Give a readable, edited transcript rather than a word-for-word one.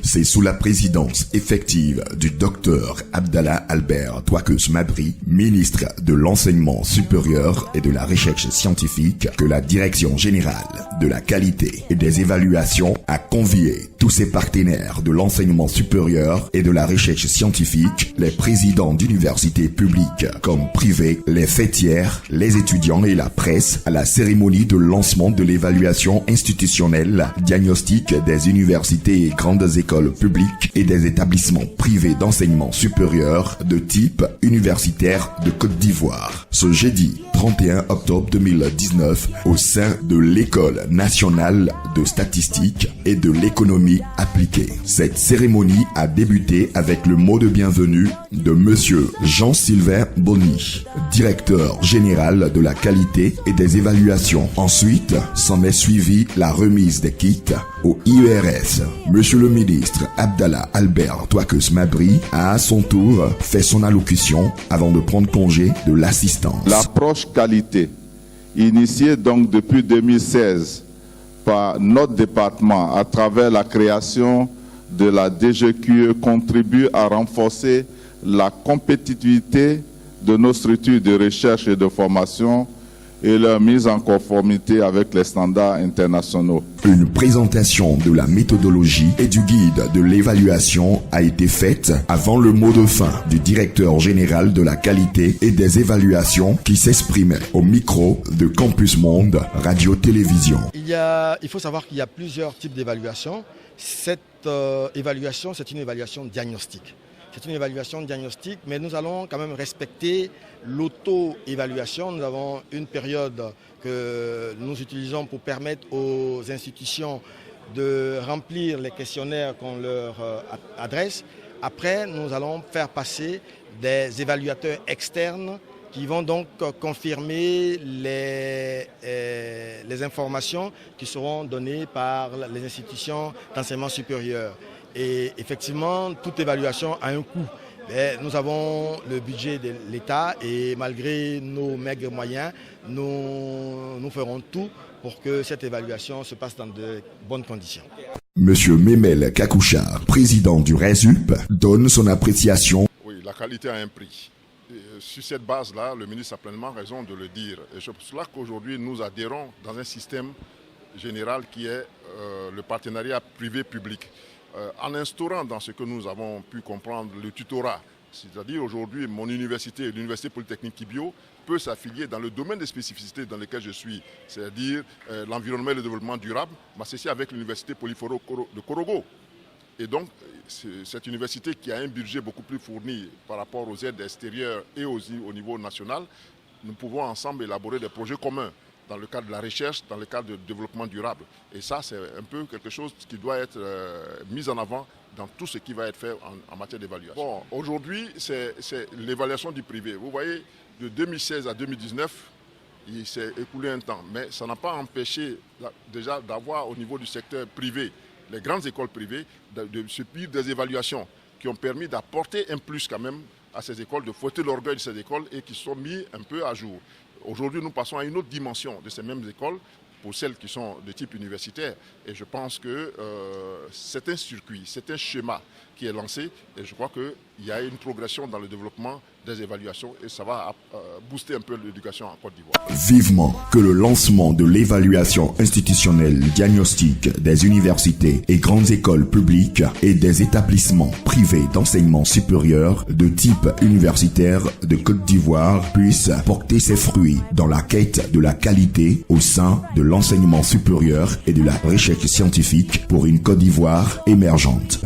C'est sous la présidence effective du Dr Abdallah Albert Touakeus Mabri, ministre de l'Enseignement supérieur et de la Recherche scientifique, que la Direction générale de la qualité et des évaluations a convié tous ses partenaires de l'enseignement supérieur et de la recherche scientifique, les présidents d'universités publiques comme privées, les fêtières, les étudiants et la presse à la cérémonie de lancement de l'évaluation institutionnelle diagnostic des universités et grandes écoles publiques et des établissements privés d'enseignement supérieur de type universitaire de Côte d'Ivoire. Ce jeudi 31 octobre 2019 au sein de l'École nationale de statistique et de l'économie appliquée. Cette cérémonie a débuté avec le mot de bienvenue de monsieur Jean-Sylvain Bonny, directeur général de la qualité et des évaluations. Ensuite, s'en est suivi la remise des kits au IERS. Monsieur le ministre Abdallah Albert Touakeus Mabri a à son tour fait son allocution avant de prendre congé de l'assistance. L'approche qualité, initiée donc depuis 2016 par notre département à travers la création de la DGQE, contribue à renforcer la compétitivité de nos structures de recherche et de formation et leur mise en conformité avec les standards internationaux. Une présentation de la méthodologie et du guide de l'évaluation a été faite avant le mot de fin du directeur général de la qualité et des évaluations qui s'exprimait au micro de Campus Monde Radio-Télévision. Il faut savoir qu'il y a plusieurs types d'évaluations. Cette évaluation, c'est une évaluation diagnostique. C'est une évaluation diagnostique, mais nous allons quand même respecter l'auto-évaluation. Nous avons une période que nous utilisons pour permettre aux institutions de remplir les questionnaires qu'on leur adresse. Après, nous allons faire passer des évaluateurs externes qui vont donc confirmer les informations qui seront données par les institutions d'enseignement supérieur. Et effectivement, toute évaluation a un coût. Mais nous avons le budget de l'État et malgré nos maigres moyens, nous ferons tout pour que cette évaluation se passe dans de bonnes conditions. Monsieur Memel Kakouchar, président du RESUP, donne son appréciation. Oui, la qualité a un prix. Et sur cette base-là, le ministre a pleinement raison de le dire. Et c'est pour cela qu'aujourd'hui, nous adhérons dans un système général qui est le partenariat privé-public. En instaurant dans ce que nous avons pu comprendre le tutorat, c'est-à-dire aujourd'hui mon université, l'Université Polytechnique Kibio, peut s'affilier dans le domaine des spécificités dans lesquelles je suis, c'est-à-dire l'environnement et le développement durable, m'associer avec l'Université Polyforo de Korogo. Et donc, cette université qui a un budget beaucoup plus fourni par rapport aux aides extérieures et aussi au niveau national, nous pouvons ensemble élaborer des projets communs dans le cadre de la recherche, dans le cadre du développement durable. Et ça, c'est un peu quelque chose qui doit être mis en avant dans tout ce qui va être fait en matière d'évaluation. Bon, aujourd'hui, c'est l'évaluation du privé. Vous voyez, de 2016 à 2019, il s'est écoulé un temps. Mais ça n'a pas empêché déjà d'avoir au niveau du secteur privé, les grandes écoles privées, de subir des évaluations qui ont permis d'apporter un plus quand même à ces écoles, de fouetter l'orgueil de ces écoles et qui sont mis un peu à jour. Aujourd'hui, nous passons à une autre dimension de ces mêmes écoles, pour celles qui sont de type universitaire. Et je pense que c'est un circuit, c'est un schéma qui est lancé. Et je crois qu'il y a une progression dans le développement des évaluations et ça va booster un peu l'éducation en Côte d'Ivoire. Vivement que le lancement de l'évaluation institutionnelle diagnostique des universités et grandes écoles publiques et des établissements privés d'enseignement supérieur de type universitaire de Côte d'Ivoire puisse porter ses fruits dans la quête de la qualité au sein de l'enseignement supérieur et de la recherche scientifique pour une Côte d'Ivoire émergente.